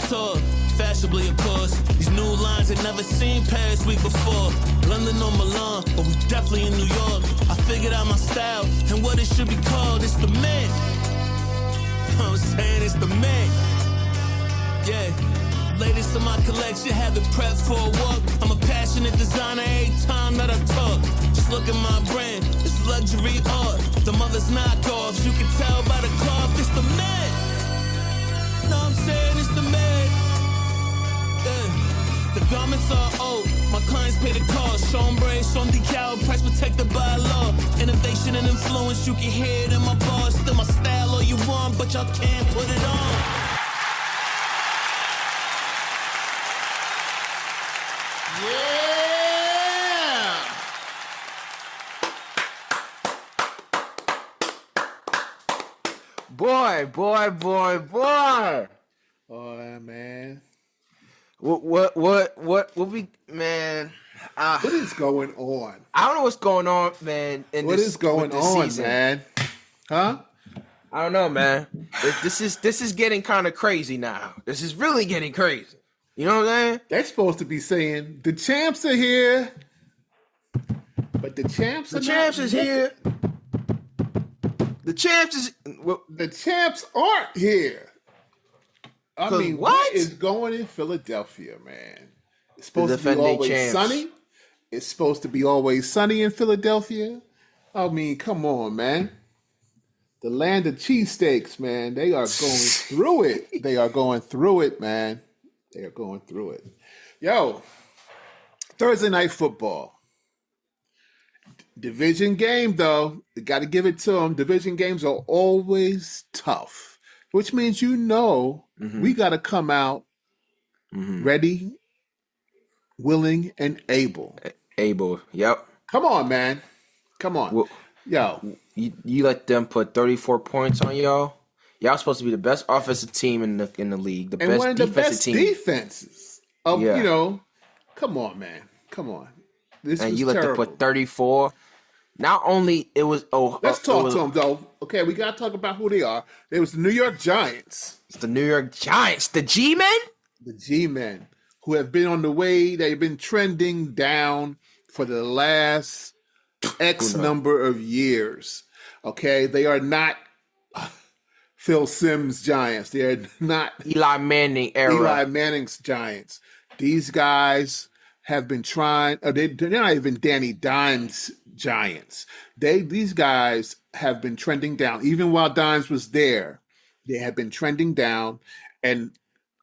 tour. Fashionably, of course. These new lines had never seen Paris week before. London or Milan, but we definitely in New York. I figured out my style and what it should be called. It's the man. You know what I'm saying? It's the man. Yeah. Latest in my collection, have it prepped for a walk. I'm a passionate designer every time that I talk. Just look at my brand, it's luxury art. The mother's knockoffs, you can tell by the cloth. It's the man. Know what I'm saying? It's the man. Yeah. The garments are old, my clients pay the cost. Chambray, some decal, price protected by law. Innovation and influence, you can hear it in my bars. Still my style all you want, but y'all can't put it on. Yeah! Boy. Oh man. What we, man? What is going on? I don't know what's going on, man. What is going on, season, man? Huh? I don't know, man. This is getting kind of crazy now. This is really getting crazy. You know what I'm saying? They're supposed to be saying the champs are here, but the champs are here. The champs aren't here. I mean, what is going in Philadelphia, man? It's supposed to be always sunny. It's supposed to be always sunny in Philadelphia. I mean, come on, man. The land of cheesesteaks, man. They are going through it. They are going through it, man. They are going through it. Yo, Thursday night football. Division game, though. You got to give it to them. Division games are always tough, which means we got to come out ready, willing, and able. Able, yep. Come on, man. Come on. Well, yo. You let them put 34 points on y'all? Y'all supposed to be the best offensive team in the league, the best defensive team. Defenses. Come on, man. Come on. This and was you let terrible. them put 34. Not only it was let's talk to them though. Okay, we gotta talk about who they are. They was the New York Giants. It's the New York Giants, the G-men? The G-men who have been on the way, they've been trending down for the last X number of years. Okay, they are not Phil Simms Giants. They are not Eli Manning era. Eli Manning's Giants. These guys have been trying. They're not even Danny Dimes Giants. These guys have been trending down. Even while Dimes was there, they have been trending down. And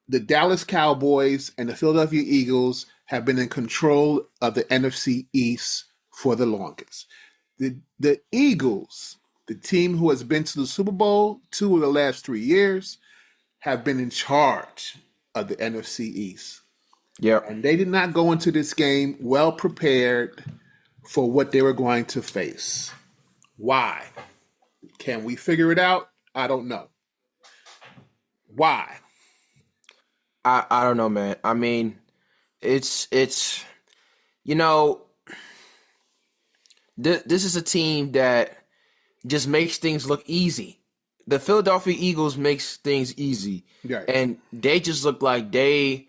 the Dallas Cowboys and the Philadelphia Eagles have been in control of the NFC East for the longest. The Eagles, the team who has been to the Super Bowl 2 of the last 3 years, have been in charge of the NFC East. Yeah. And they did not go into this game well prepared for what they were going to face. Why? Can we figure it out? I don't know. Why? I don't know, man. I mean, it's this is a team that just makes things look easy. The Philadelphia Eagles makes things easy. Right. And they just look like I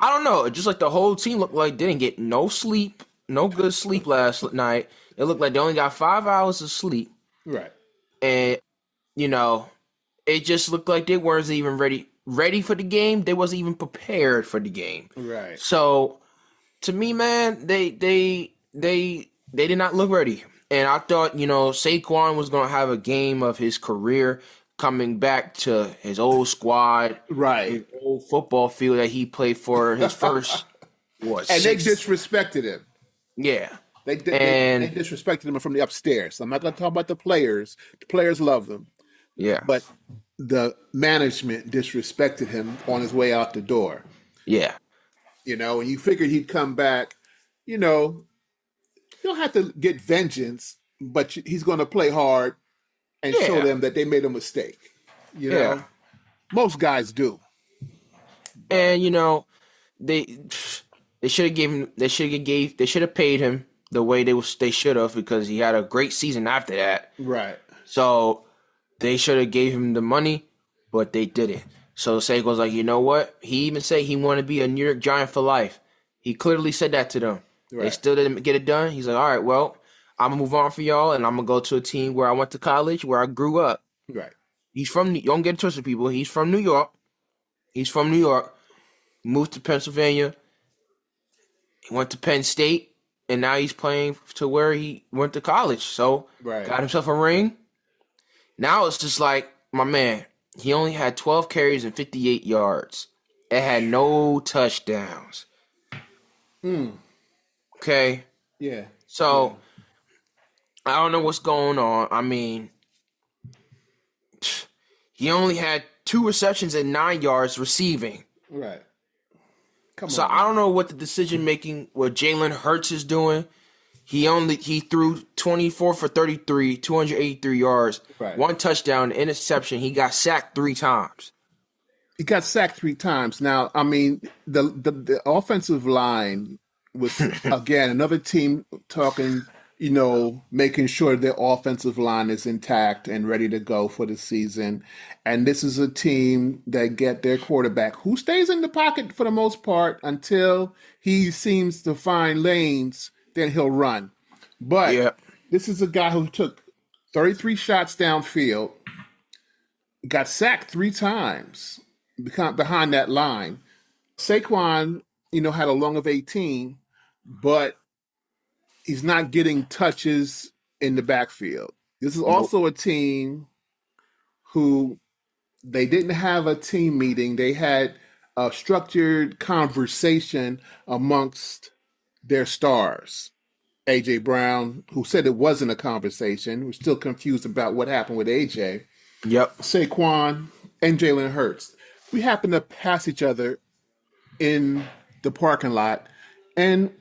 don't know, just like the whole team looked like they didn't get no sleep, no good sleep last night. It looked like they only got 5 hours of sleep. Right. And, it just looked like they weren't even ready for the game. They wasn't even prepared for the game. Right. So, to me, man, they did not look ready. And I thought, Saquon was going to have a game of his career coming back to his old squad. Right. His old football field that he played for his first, they disrespected him. Yeah. They disrespected him from the upstairs. I'm not going to talk about the players. The players love them. Yeah. But the management disrespected him on his way out the door. Yeah. And you figured he'd come back, you don't have to get vengeance, but he's going to play hard and show them that they made a mistake. Most guys do. And they should have paid him the way they should have, because he had a great season after that. Right. So they should have gave him the money, but they didn't. So Saquon's like, you know what? He even said he wanted to be a New York Giant for life. He clearly said that to them. They Right. still didn't get it done. He's like, all right, well, I'm gonna move on for y'all, and I'm gonna go to a team where I went to college, where I grew up. Right. He's from. Don't get it twisted, people. He's from New York. Moved to Pennsylvania. He went to Penn State, and now he's playing to where he went to college. So Right. got himself a ring. Now it's just like, my man, he only had 12 carries and 58 yards. It had no touchdowns. Okay. Yeah. So I don't know what's going on. I mean, he only had 2 receptions and 9 yards receiving. Right. Come So on. I don't know what the decision making, what Jalen Hurts is doing. He threw 24 for 33, 283 yards, Right. 1 touchdown, interception. He got sacked 3 times. He got sacked 3 times. Now, I mean, the offensive line was, again, another team talking, making sure their offensive line is intact and ready to go for the season. And this is a team that get their quarterback, who stays in the pocket for the most part until he seems to find lanes, then he'll run. But Yeah. this is a guy who took 33 shots downfield, got sacked 3 times behind that line. Saquon, had a long of 18, but he's not getting touches in the backfield. This is also a team who they didn't have a team meeting. They had a structured conversation amongst their stars. A.J. Brown, who said it wasn't a conversation, we're still confused about what happened with A.J. Yep. Saquon, and Jalen Hurts. We happened to pass each other in the parking lot, and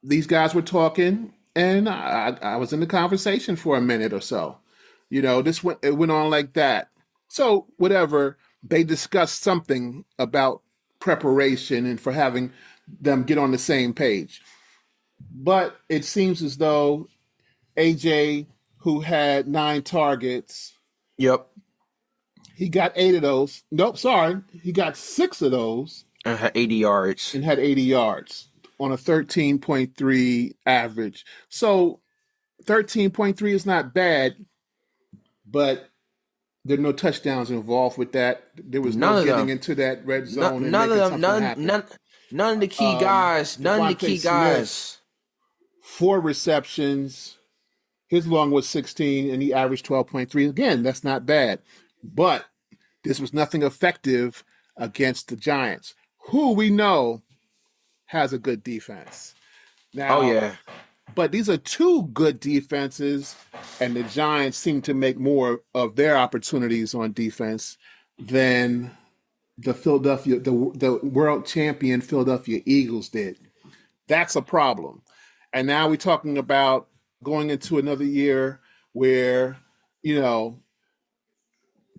these guys were talking, and I was in the conversation for a minute or so. It went on like that. So whatever, they discussed something about preparation and for having them get on the same page. But it seems as though AJ, who had 9 targets, Yep. he got 8 of those. Nope, sorry. He got 6 of those And had 80 yards. and had 80 yards on a 13.3 average. So 13.3 is not bad, but there are no touchdowns involved with that. There was None no of getting them. into that red zone and None making of them. something happen. None of the key guys. None of the Devontae key Smith, guys. 4 receptions. His long was 16, and he averaged 12.3. Again, that's not bad. But this was nothing effective against the Giants, who we know has a good defense. Now, Oh yeah. but these are 2 good defenses, and the Giants seem to make more of their opportunities on defense than the world champion Philadelphia Eagles did. That's a problem. And now we're talking about going into another year where,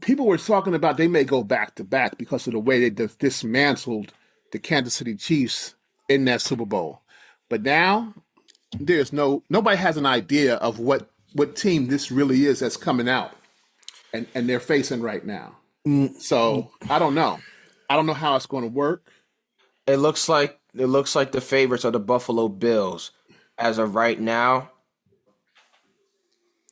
people were talking about they may go back to back because of the way they dismantled the Kansas City Chiefs in that Super Bowl. But now nobody has an idea of what team this really is that's coming out and they're facing right now. So I don't know. I don't know how it's going to work. It looks like the favorites are the Buffalo Bills as of right now.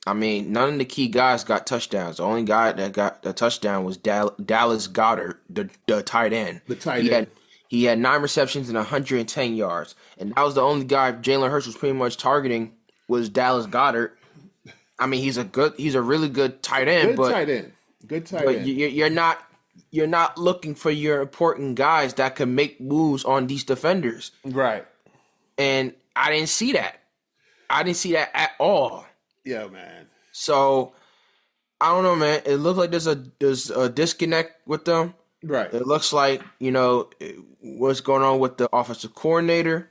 I mean, none of the key guys got touchdowns. The only guy that got the touchdown was Dallas Goedert, the tight end. The tight end. He had 9 receptions and 110 yards, and that was the only guy Jalen Hurts was pretty much targeting was Dallas Goedert. I mean, he's a really good tight end, Good tight end. but you're not looking for your important guys that can make moves on these defenders. Right. And I didn't see that. I didn't see that at all. Yeah, man. So I don't know, man. It looks like there's a disconnect with them. Right. It looks like, what's going on with the offensive coordinator.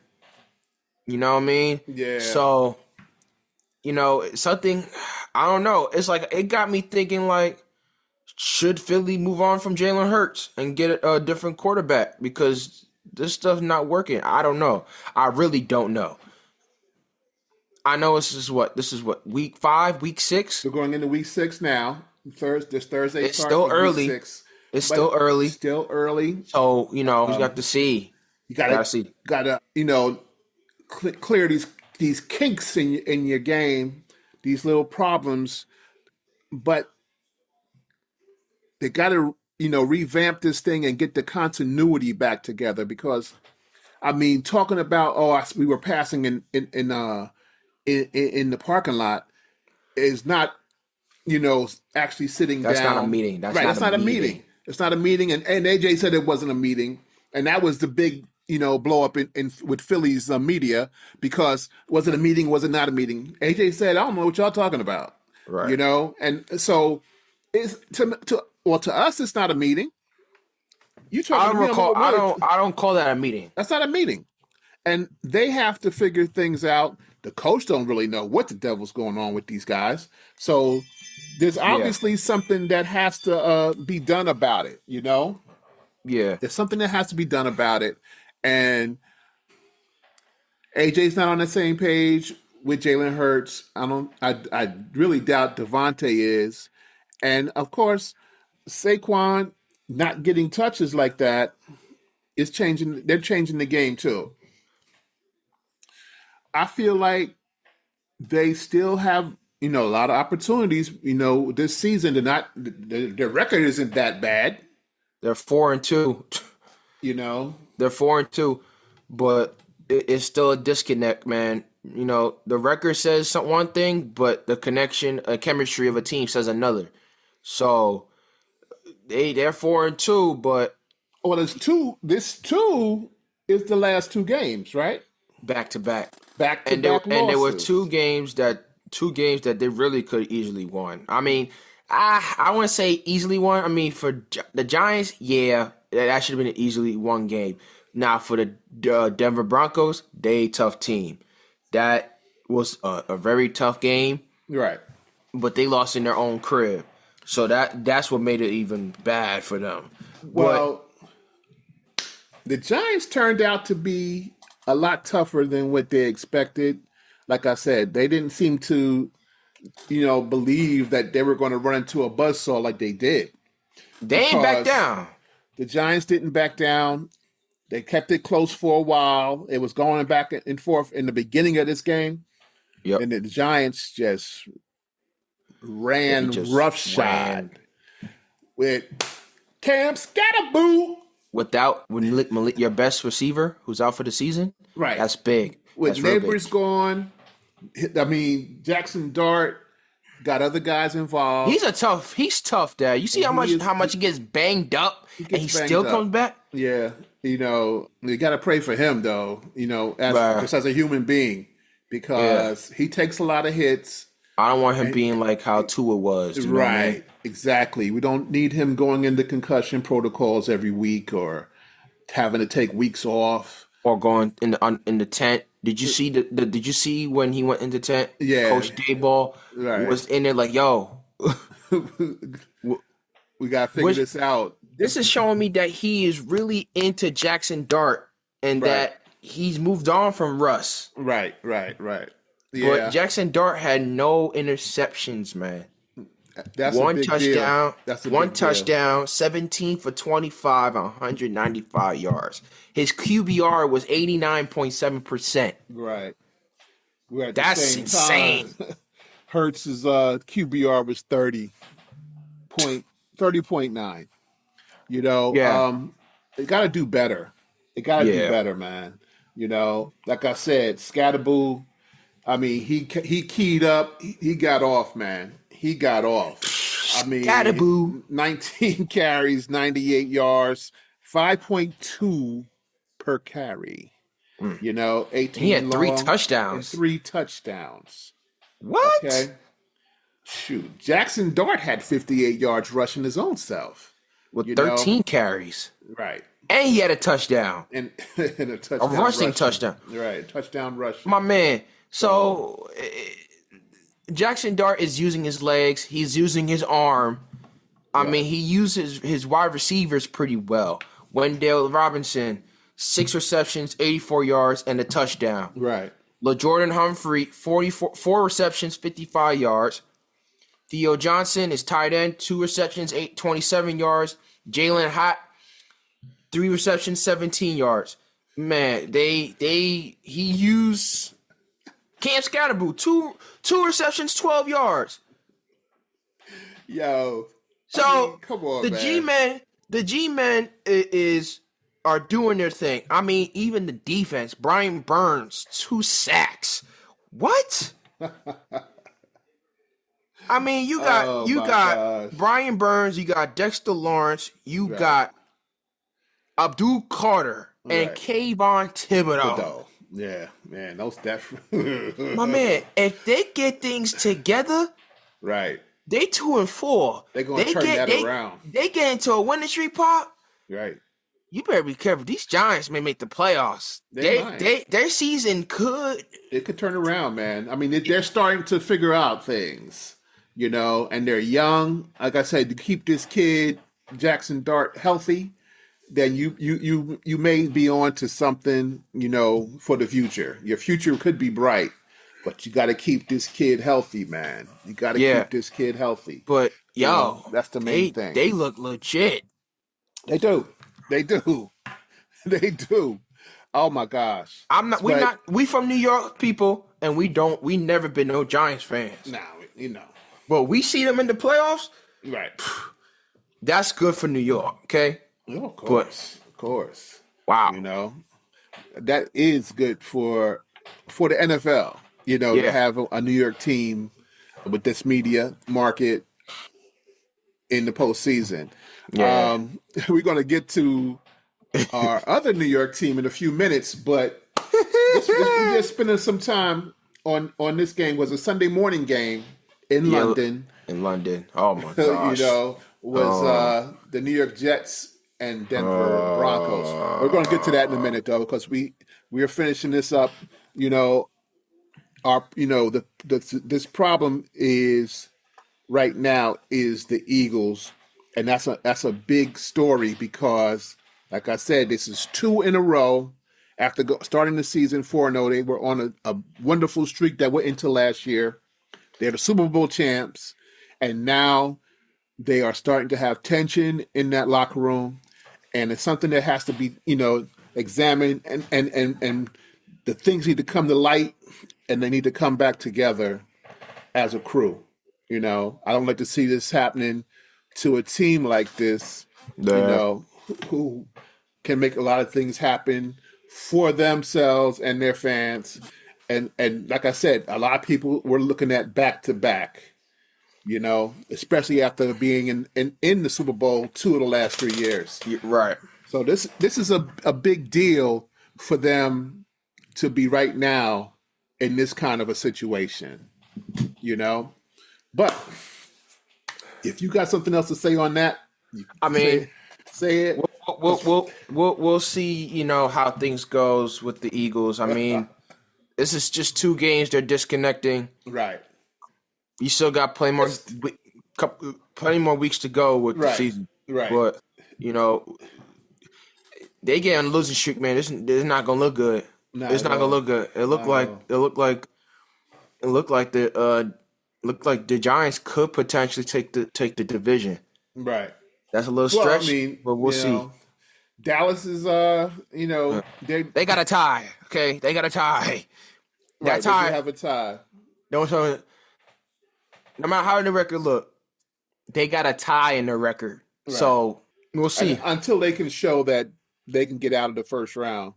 You know what I mean? Yeah. So, something, I don't know. It's like, it got me thinking, like, should Philly move on from Jalen Hurts and get a different quarterback? Because this stuff's not working. I don't know. I really don't know. I know this is what week 5, week 6. We're going into week 6 now. Thursday. It's starts still with early. Week 6. It's still early. Still early. So, you know, he's got to see. You gotta you know, clear these kinks in your game, these little problems, but they gotta, you know, revamp this thing and get the continuity back together because I mean, talking about we were passing in the parking lot is not, you know, actually sitting down. That's not a meeting. That's not a meeting. It's not a meeting. And AJ said it wasn't a meeting. And that was the big, you know, blow up in with Philly's media because was it a meeting? Was it not a meeting? AJ said, I don't know what y'all talking about. Right. You know? And so it's to us, it's not a meeting. I don't call that a meeting. That's not a meeting. And they have to figure things out. The coach don't really know what the devil's going on with these guys. So there's obviously something that has to be done about it, you know? Yeah. There's something that has to be done about it. And AJ's not on the same page with Jalen Hurts. I really doubt Devontae is. And of course, Saquon not getting touches like that is changing. They're changing the game too. I feel like they still have, you know, a lot of opportunities, you know, this season. Their record isn't that bad. They're 4-2. You know, they're 4-2, but it's still a disconnect, man. You know, the record says one thing, but the chemistry of a team says another. So they're 4-2, but there's two. This 2 is the last 2 games, right? Back to back. And there were two games that they really could easily won. I mean, I want to say easily won. I mean, for the Giants, yeah, that should have been an easily won game. Now for the Denver Broncos, they tough team. That was a very tough game, right? But they lost in their own crib, so that's what made it even bad for them. Well, the Giants turned out to be a lot tougher than what they expected. Like I said, they didn't seem to, you know, believe that they were going to run into a buzzsaw like they did. They ain't back down. The Giants didn't back down. They kept it close for a while. It was going back and forth in the beginning of this game. Yep. And the Giants just ran roughshod with Cam Skattebo. Without your best receiver who's out for the season, right? That's big. With Neighbors gone, I mean, Jaxon Dart got other guys involved. He's tough there. You see how much he gets banged up and he still comes back? Yeah. You know, you got to pray for him though, you know, just as a human being, because he takes a lot of hits. I don't want him being like how Tua was. You know what I mean? Exactly. We don't need him going into concussion protocols every week or having to take weeks off or going in the tent. Did you see Did you see when he went into tent? Yeah, Coach Dayball was in there like, "Yo, we gotta figure this out." This is showing me that he is really into Jaxon Dart and that he's moved on from Russ. Right. Yeah. But Jaxon Dart had no interceptions, man. That's one touchdown. That's one touchdown. 17 for 25, 195 yards. His QBR was 89.7%. Right. That's insane. Hurts' QBR was 30.9. You know, they got to do better. They got to do better, man. You know, like I said, Skattebo. I mean, he keyed up. He got off, man. He got off. I mean, Skattebo. 19 carries, 98 yards, 5.2 per carry. You know, 18. He had 3 touchdowns. 3 touchdowns. What? Okay. Shoot, Jaxon Dart had 58 yards rushing his own self with 13 carries. Right. And he had a touchdown. And a touchdown. A rushing touchdown. Right. Touchdown rush. My man. So Jaxon Dart is using his legs. He's using his arm. I mean, he uses his wide receivers pretty well. Wendell Robinson, 6 receptions, 84 yards, and a touchdown. Right. LaJordan Humphrey, 4 receptions, 55 yards. Theo Johnson is tight end, 2 receptions, 27 yards. Jalen Hot, 3 receptions, 17 yards. Man, he used Cam Skattebo, two receptions, 12 yards. Yo. So I mean, come on, the G-men are doing their thing. I mean, even the defense, Brian Burns, 2 sacks. What? I mean, you got gosh. Brian Burns, you got Dexter Lawrence, you got Abdul Carter and Kayvon Thibodeau. Yeah, man, those definitely. My man, if they get things together, right, they 2-4. They're gonna turn that around. They get into a winning streak, Pop. Right. You better be careful. These Giants may make the playoffs. Their season could. It could turn around, man. I mean, they're starting to figure out things, you know, and they're young. Like I said, to keep this kid Jaxon Dart healthy, then you may be on to something, you know, for the future. Your future could be bright, but you got to keep this kid healthy, man. You got to keep this kid healthy. But that's the main thing. They look legit. They do. They do. They do. Oh my gosh. We from New York people, and we never been no Giants fans. No, you know. But we see them in the playoffs. Right. That's good for New York, okay? Oh, of course. Of course. Wow. You know. That is good for the NFL, you know, to have a New York team with this media market in the postseason. Yeah. We're going to get to our other New York team in a few minutes, but we're just spending some time on this game. It was a Sunday morning game in London. In London. Oh, my gosh. You know, was the New York Jets and Denver Broncos. We're going to get to that in a minute, though, because we are finishing this up. You know, this problem is right now is the Eagles. And that's a big story because, like I said, this is 2 in a row. After starting the season 4-0, they were on a wonderful streak that went into last year. They're the Super Bowl champs, and now they are starting to have tension in that locker room, and it's something that has to be, you know, examined, and the things need to come to light, and they need to come back together as a crew. You know, I don't like to see this happening to a team like this, you know, who can make a lot of things happen for themselves and their fans. And like I said, a lot of people were looking at back-to-back, you know, especially after being in the Super Bowl 2 of the last 3 years. Right. So this is a big deal for them to be right now in this kind of a situation, you know. But if you got something else to say on that, say it. We'll see, you know, how things goes with the Eagles. I mean, this is just 2 games they're disconnecting. Right. You still got plenty more weeks to go with the season. Right. But, you know, they get on a losing streak, man. This is not gonna look good. It's not gonna look good. It looked like the Giants could potentially take the division. Right. That's a little stretch. I mean, but we'll see. Dallas is, you know, they got a tie. Okay, they got a tie. That tie. They have a tie. No matter how the record look, they got a tie in their record. Right. So we'll see. Until they can show that they can get out of the first round,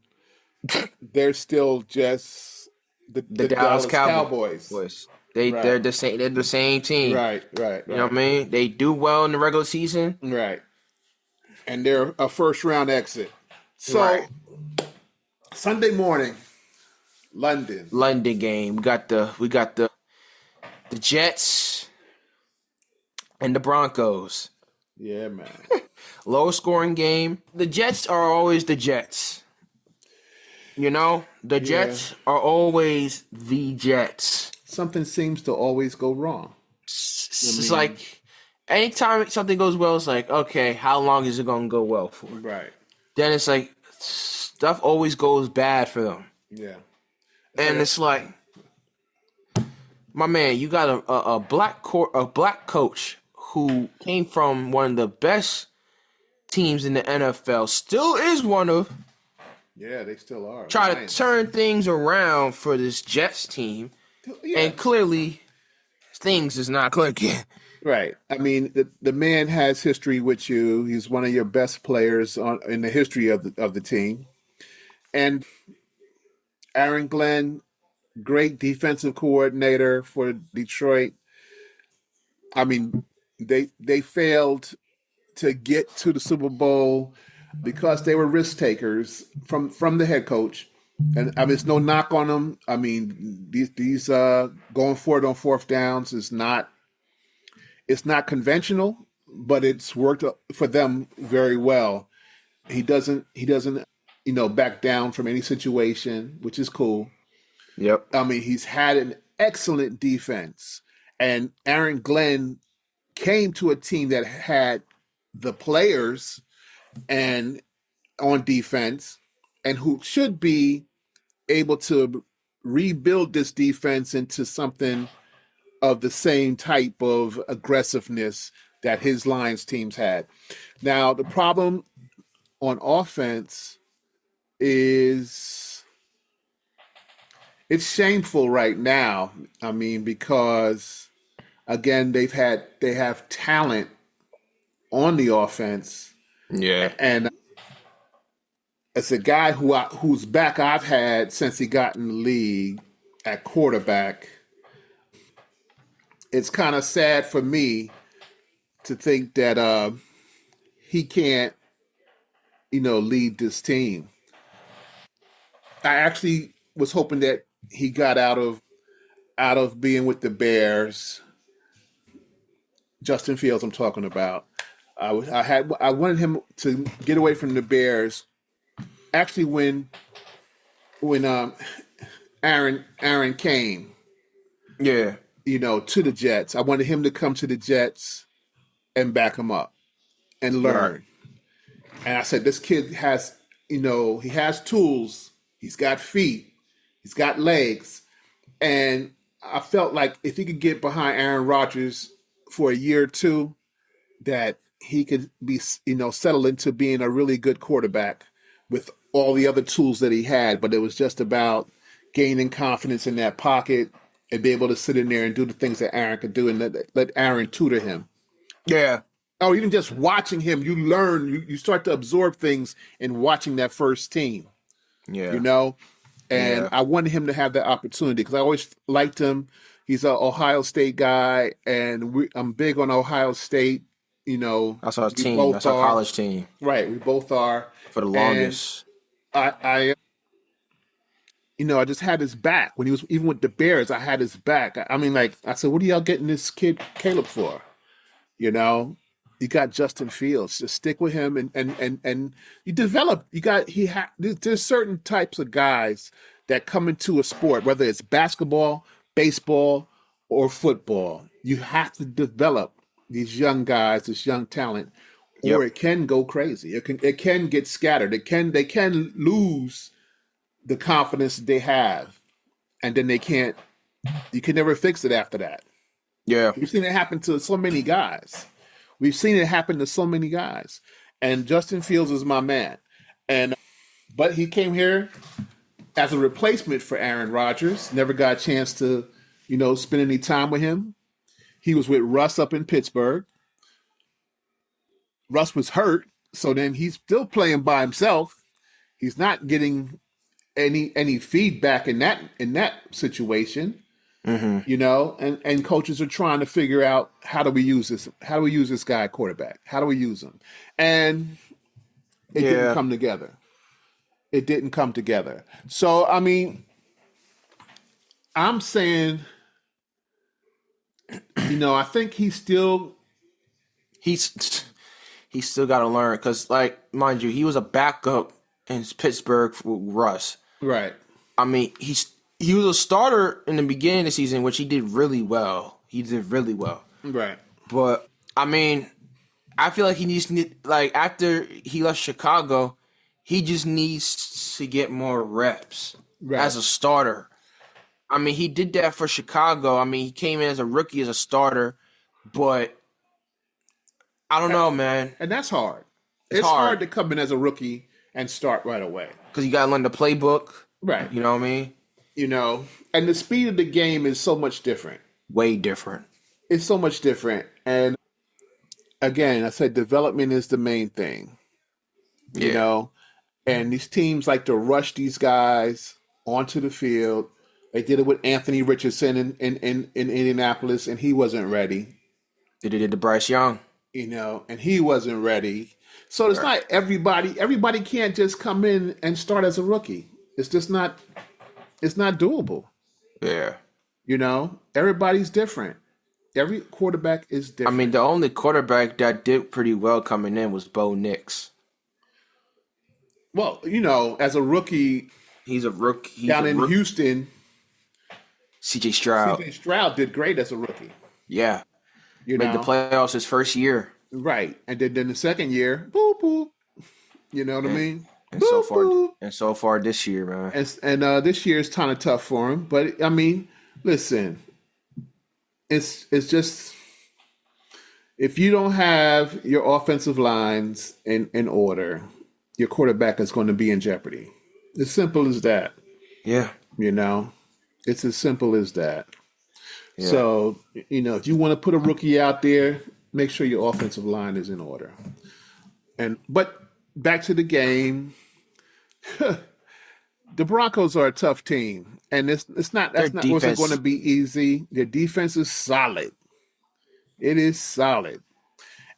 they're still just the Dallas Cowboys. They're the same. They're the same team. Right. You know what I mean? They do well in the regular season. Right. And they're a first round exit. So Sunday morning, London game. We got the Jets and the Broncos. Yeah, man. Low scoring game. The Jets are always the Jets. You know, the Jets are always the Jets. Something seems to always go wrong. It's like anytime something goes well, it's like, okay, how long is it going to go well for? Right. Then it's like stuff always goes bad for them. Yeah. And it's like, my man, you got a black coach who came from one of the best teams in the NFL. Still is one of. Yeah, they still are. Try Lions. to turn things around for this Jets team, Yeah. and clearly things is not clicking. Right. I mean, the man has history with you. He's one of your best players in the history of the team. And Aaron Glenn, great defensive coordinator for Detroit. I mean, they failed to get to the Super Bowl because they were risk takers from the head coach. And I mean, it's no knock on them. I mean, these going for it on fourth downs is not. It's not conventional, but it's worked for them very well. He doesn't, back down from any situation, which is cool. Yep. I mean, he's had an excellent defense, and Aaron Glenn came to a team that had the players and on defense, and who should be able to rebuild this defense into something of the same type of aggressiveness that his Lions teams had. Now, the problem on offense is it's shameful right now. I mean, because again, they have talent on the offense. Yeah. And it's a guy whose back I've had since he got in the league at quarterback. It's kind of sad for me to think that he can't, lead this team. I actually was hoping that he got out of being with the Bears. Justin Fields, I'm talking about. I wanted him to get away from the Bears. Actually, when Aaron came. Yeah. To the Jets. I wanted him to come to the Jets and back him up and learn. Right. And I said, this kid has, he has tools. He's got feet. He's got legs. And I felt like if he could get behind Aaron Rodgers for a year or two, that he could be, settle into being a really good quarterback with all the other tools that he had. But it was just about gaining confidence in that pocket and be able to sit in there and do the things that Aaron could do and let Aaron tutor him. Yeah. Oh, even just watching him, you learn, you start to absorb things in watching that first team. Yeah. And I wanted him to have that opportunity because I always liked him. He's an Ohio State guy, and I'm big on Ohio State. That's our team. That's our college team. Right. We both are. For the longest. I just had his back. When he was even with the Bears, I had his back. I mean, like, I said, what are y'all getting this kid Caleb for? You got Justin Fields. Just stick with him and you develop. There's certain types of guys that come into a sport, whether it's basketball, baseball, or football. You have to develop these young guys, this young talent, or it can go crazy. It can get scattered. They can lose the confidence they have, and then you can never fix it after that. Yeah. We've seen it happen to so many guys. And Justin Fields is my man. But he came here as a replacement for Aaron Rodgers. Never got a chance to, spend any time with him. He was with Russ up in Pittsburgh. Russ was hurt, so then he's still playing by himself. He's not getting any feedback in that situation. Mm-hmm. And coaches are trying to figure out how do we use this guy quarterback? How do we use him? And it didn't come together. So I mean, I'm saying, I think he's still got to learn because, like, mind you, he was a backup in Pittsburgh for Russ. Right. I mean, he was a starter in the beginning of the season, which he did really well. Right. But, I mean, I feel like he needs to, like, after he left Chicago, he just needs to get more reps as a starter. I mean, he did that for Chicago. I mean, he came in as a rookie as a starter, but I don't know, man. And that's hard. It's hard to come in as a rookie and start right away. Because you got to learn the playbook. Right. You know what I mean? And the speed of the game is so much different. Way different. It's so much different. And again, I said development is the main thing. And these teams like to rush these guys onto the field. They did it with Anthony Richardson in Indianapolis, and he wasn't ready. They did it to Bryce Young. And he wasn't ready. So it's not everybody can't just come in and start as a rookie. It's just not, it's not doable. Yeah. Everybody's different. Every quarterback is different. I mean, the only quarterback that did pretty well coming in was Bo Nix. Well, as a rookie, he's a rookie down in Houston. CJ Stroud. CJ Stroud did great as a rookie. Yeah. Made the playoffs his first year. Right. And then the second year, boop, boop. You know what I mean? And boop, so far this year, man. And this year is kind of tough for him. But, I mean, listen, it's just if you don't have your offensive lines in order, your quarterback is going to be in jeopardy. As simple as that. Yeah. It's as simple as that. Yeah. So, if you want to put a rookie out there, make sure your offensive line is in order. But back to the game, the Broncos are a tough team, and that's not wasn't going to be easy. Their defense is solid. It is solid,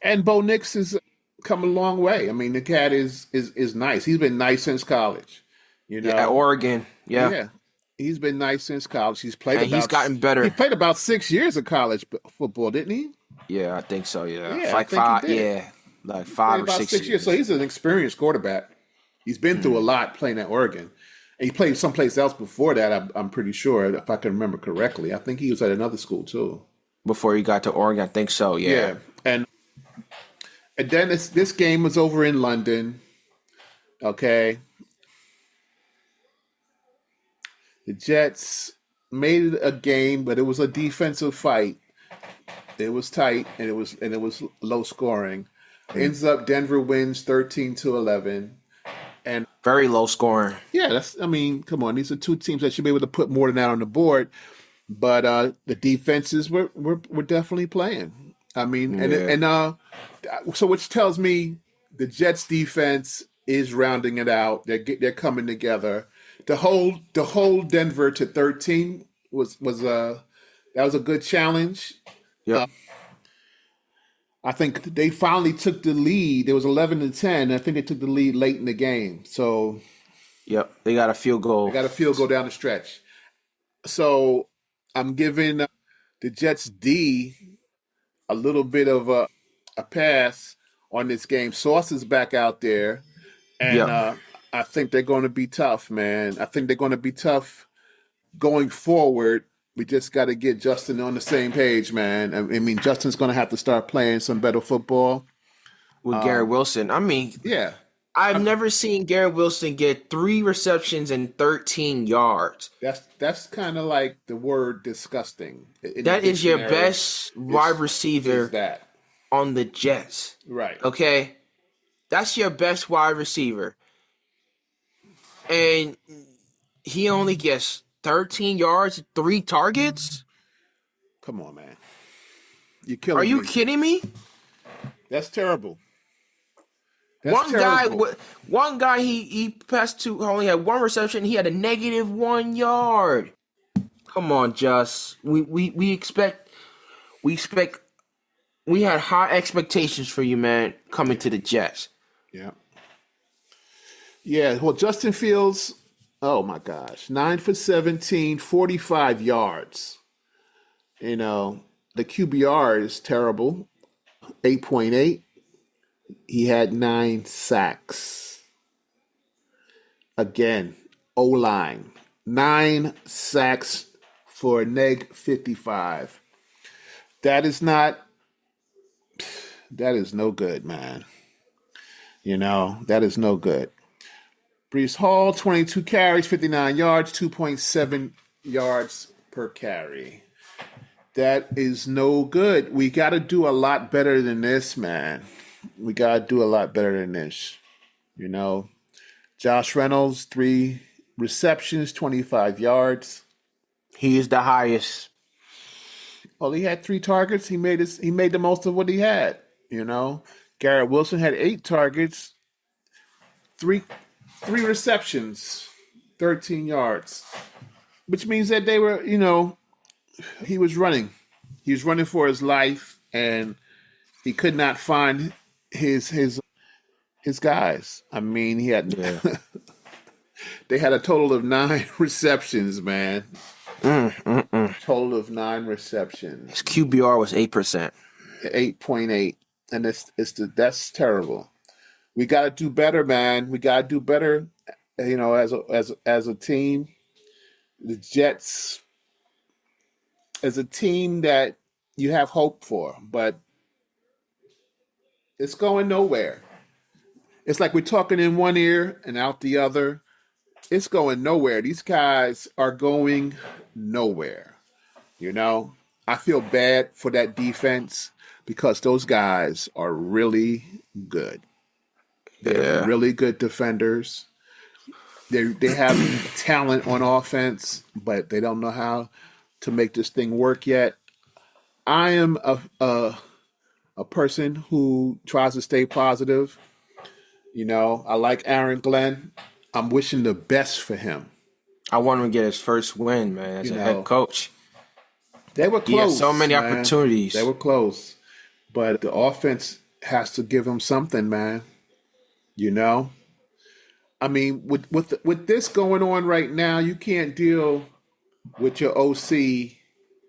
and Bo Nix has come a long way. I mean, the cat is nice. He's been nice since college. At Oregon, yeah. He's been nice since college. He's gotten better. He played about 6 years of college football, didn't he? Yeah, I think so. Yeah, like 5. Yeah, like 5 or 6 years. So he's an experienced quarterback. He's been through a lot playing at Oregon, and he played someplace else before that. I'm pretty sure, if I can remember correctly. I think he was at another school too. Before he got to Oregon, I think so. Yeah. And then this game was over in London. Okay. The Jets made it a game, but it was a defensive fight. It was tight, and it was low scoring. Ends up Denver wins 13-11, and very low scoring. Yeah, come on. These are two teams that should be able to put more than that on the board, but the defenses were definitely playing. I mean, so which tells me the Jets defense is rounding it out. They're coming together. To hold Denver to 13 was a good challenge. Yeah. I think they finally took the lead. It was 11-10. I think they took the lead late in the game. So, yep, they got a field goal. They got a field goal down the stretch. So I'm giving the Jets D a little bit of a pass on this game. Sauce is back out there, and I think they're going to be tough, man. I think they're going to be tough going forward. We just got to get Justin on the same page, man. I mean, Justin's going to have to start playing some better football. With Garrett Wilson. I mean, I've never seen Garrett Wilson get 3 receptions and 13 yards. That's kind of like the word disgusting. That is your best wide receiver on the Jets. Right. Okay? That's your best wide receiver. And he only gets 13 yards, 3 targets? Come on, man. You're killing me. Are you kidding me? That's terrible. One guy he passed to only had 1 reception. He had a -1 yard. Come on, Just. We had high expectations for you, man, coming to the Jets. Yeah. Yeah, well, Justin Fields, oh my gosh, 9 for 17, 45 yards. The QBR is terrible, 8.8. He had 9 sacks. Again, O-line, 9 sacks for a neg 55. That is no good, man. That is no good. Brees Hall, 22 carries, 59 yards, 2.7 yards per carry. That is no good. We got to do a lot better than this, man. We got to do a lot better than this. You know, Josh Reynolds, 3 receptions, 25 yards. He is the highest. Well, he had 3 targets. He made the most of what he had. You know, Garrett Wilson had 8 targets, 3 receptions, 13 yards, which means that they were, you know, he was running. He was running for his life, and he could not find his guys. I mean, he had they had a total of 9 receptions, man. Total of 9 receptions. His QBR was 8%. 8.8, and that's terrible. We got to do better, man. We got to do better. You know, as a team, the Jets, as a team that you have hope for, but it's going nowhere. It's like we're talking in one ear and out the other. It's going nowhere. These guys are going nowhere. You know, I feel bad for that defense because those guys are really good. They're really good defenders. They have talent on offense, but they don't know how to make this thing work yet. I am a person who tries to stay positive. You know, I like Aaron Glenn. I'm wishing the best for him. I want him to get his first win, man, as a head coach. They were close. He had so many opportunities. They were close. But the offense has to give him something, man. You know? I mean, with this going on right now, you can't deal with your OC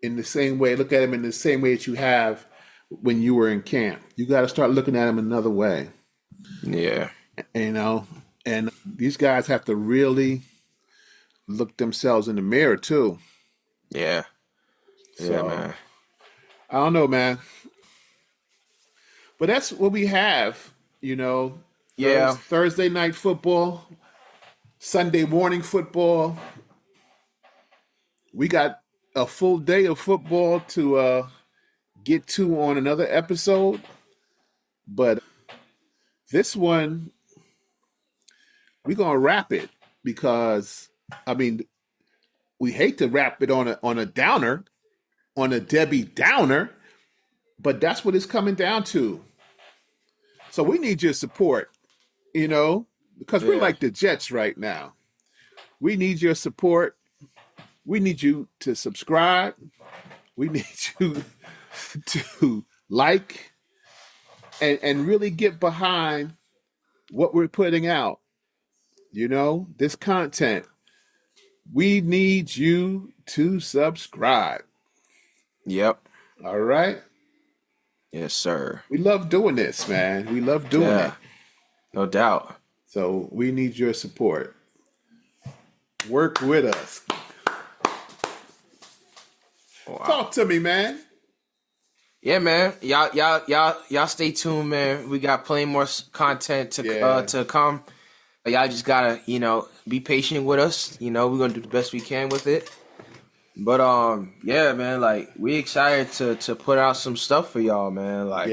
in the same way. Look at him in the same way that you have when you were in camp. You got to start looking at him another way. Yeah. You know? And these guys have to really look themselves in the mirror, too. Yeah. Yeah, man. I don't know, man. But that's what we have, you know. Yeah. Thursday night football, Sunday morning football. We got a full day of football to get to on another episode. But this one, we're going to wrap it because, I mean, we hate to wrap it on a downer, on a Debbie Downer, but that's what it's coming down to. So we need your support, you know, because we're like the Jets right now. We need your support. We need you to subscribe. We need you to like and really get behind what we're putting out. You know, this content. We need you to subscribe. Yep. All right? Yes, sir. We love doing this, man. We love doing it. No doubt. So we need your support. Work with us. Wow. Talk to me, man. Yeah, man. Y'all stay tuned, man. We got plenty more content to come. Y'all just gotta, you know, be patient with us. You know, we're gonna do the best we can with it. But yeah, man, like we excited to put out some stuff for y'all, man. Like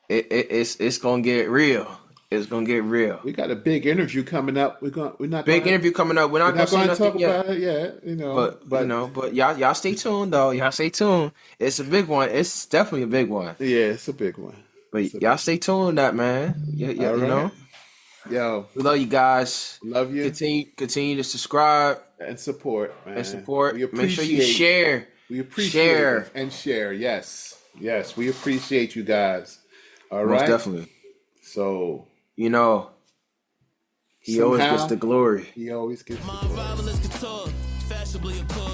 it's gonna get real. It's gonna get real. We got a big interview coming up. We're not interview coming up. We're not gonna say nothing talk yet. about it yet, you know. But you know, but y'all stay tuned though. Y'all stay tuned. It's a big one. It's definitely a big one. Yeah, it's a big one. But y'all stay tuned on that, man. Yeah, you know. Yo, we love you guys. Love you. Continue to subscribe and support, man. Make sure you share. We appreciate it and share. Yes, we appreciate you guys. All right, most definitely. So you know, he always gets the glory. He always gets the glory.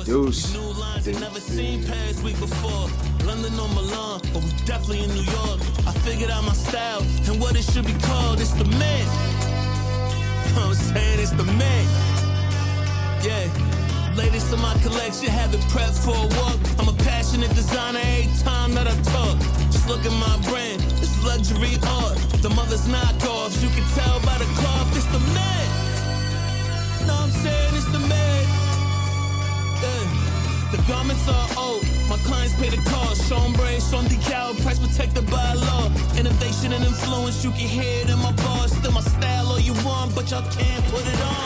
Deuce. New lines ain't never seen past week before. London or Milan, but we definitely in New York. I figured out my style and what it should be called. It's the man. You know what I'm saying? It's the man. Yeah. Latest in my collection, have it prepped for a walk. I'm a passionate designer every time that I talk. Just look at my brand, it's luxury art. The mother's knockoffs, you can tell by the cloth. It's the man. Know what I'm saying? It's the man. The garments are old, My clients pay the cost. Sean Bray, Sean Decal, price protected by law. Innovation and influence, you can hear it in my bars. Still my style all you want, but y'all can't put it on.